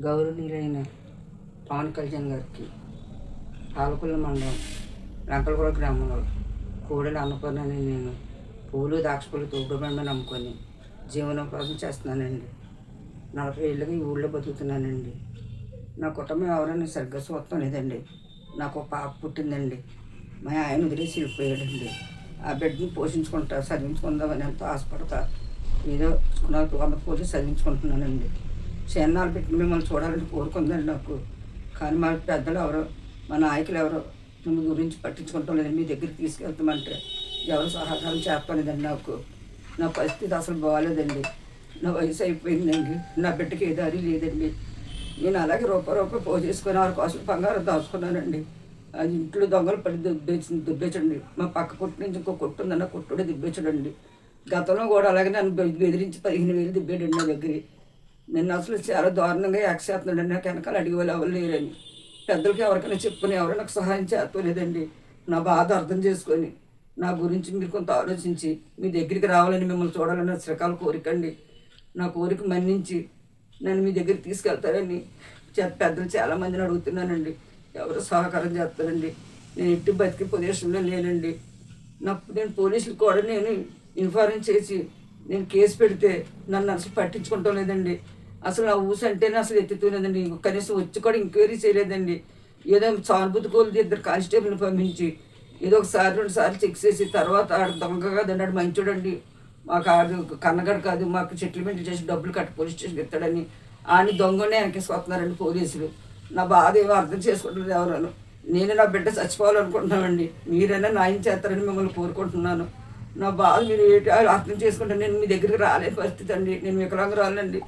గౌరవనీయులైన పవన్ కళ్యాణ్ గారికి పాలకొల్లు మండలం రంపలగూడ గ్రామంలో కోడెల అన్నపూర్ణని నేను పూలు ద్రాక్షపూలు తోపుడుబండి నమ్ముకొని జీవనోపాధి చేస్తున్నానండి. 40 ఏళ్ళుగా ఈ ఊళ్ళో బతుకుతున్నానండి. నా కుటుంబం ఎవరైనా సరిగ్గా చూడటం లేదండి. నాకు ఒక పాప పుట్టిందండి. మా ఆయన వదిలేసి వెళ్ళిపోయాడండి. ఆ బిడ్డని పోషించుకుంటా చదివించుకుందామని ఎంతో ఆశపడతా ఏదో నాకు 100 కోట్లు చదివించుకుంటున్నానండి. చిన్నాళ్ళు పెట్టిన మిమ్మల్ని చూడాలని కోరుకుందండి నాకు. కానీ మా పెద్దలు ఎవరో మా నాయకులు ఎవరో మీ గురించి పట్టించుకుంటాం లేదండి. మీ దగ్గరికి తీసుకెళ్తామంటే ఎవరు సహకారం చేస్తలేదండి. నా పరిస్థితి అసలు బాగాలేదండి. నా వయసు అయిపోయిందండి. నా బిడ్డకి ఏ దారి లేదండి. నేను అలాగే రూపాయి పోసేసుకొని 6 కాసులు బంగారం దాచుకున్నానండి. అది ఇంట్లో దొంగలు పడి దుబ్బేచండి. మా పక్క కొట్టు నుంచి ఇంకో కొట్టు ఉందన్న కొట్టుడే దుబ్బేచాడండి. గతంలో కూడా అలాగే నన్ను బెదిరించి 15,000 దుబ్బాడండి నా దగ్గర. నిన్ను అసలు చాలా దారుణంగా చేస్తున్నాడండి. నాకు వెనకాల అడిగే వాళ్ళు ఎవరు లేరని. పెద్దలకి ఎవరికైనా చెప్పుకొని ఎవరైనా నాకు సహాయం చేస్తలేదండి. నా బాధ అర్థం చేసుకొని నా గురించి మీరు కొంత ఆలోచించి మీ దగ్గరికి రావాలని మిమ్మల్ని చూడాలని శ్రీకాల కోరికండి. నా కోరిక మన్నించి నన్ను మీ దగ్గరికి తీసుకెళ్తారని పెద్దలు చాలామందిని అడుగుతున్నానండి. ఎవరు సహకారం చేస్తారండి. నేను ఇంటి బతికి పొజిషన్లో లేనండి. నేను పోలీసులు కూడా నేను ఇన్ఫార్మ్ చేసి నేను కేసు పెడితే నన్ను అసలు పట్టించుకుంటాం లేదండి. అసలు నా ఊసి అంటేనే అసలు ఎత్తుతులేదండి. కనీసం వచ్చి కూడా ఎంక్వైరీ చేయలేదండి. ఏదో సానుభూతి కోలు 2 కానిస్టేబుల్ని పంపించి ఏదో ఒకసారి 2 సార్లు చెక్ చేసి తర్వాత ఆడ దొంగ కాదండి, ఆడు మంచోడండి, మాకు ఆడు కన్నగడు కాదు, మాకు సెటిల్మెంట్ చేసి డబ్బులు కట్టి పోలీస్ స్టేషన్కి ఎత్తాడని ఆని దొంగనే వెనకేసుకొస్తున్నారండి పోలీసులు. నా బాధ ఏమో అర్థం చేసుకుంటున్నారు ఎవరను. నేను నా బిడ్డ చచ్చిపోవాలనుకుంటున్నామండి. మీరైనా న్యాయం చేస్తారని మిమ్మల్ని కోరుకుంటున్నాను. నా బాధ మీరు అర్థం చేసుకుంటే నేను మీ దగ్గరికి రాలేని పరిస్థితి అండి. నేను వికలాంగురాలండి.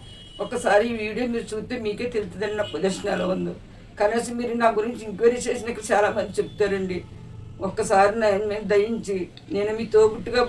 ఒక్కసారి ఈ వీడియో మీరు చూస్తే మీకే తెలుస్తుందండి నా పొజిషన్ ఎలా ఉందో. కనీసం మీరు నా గురించి ఎంక్వైరీ చేసిన చాలామంది చెప్తారండి. ఒక్కసారి నేను దయించి నేను మీ తోబుట్టుగా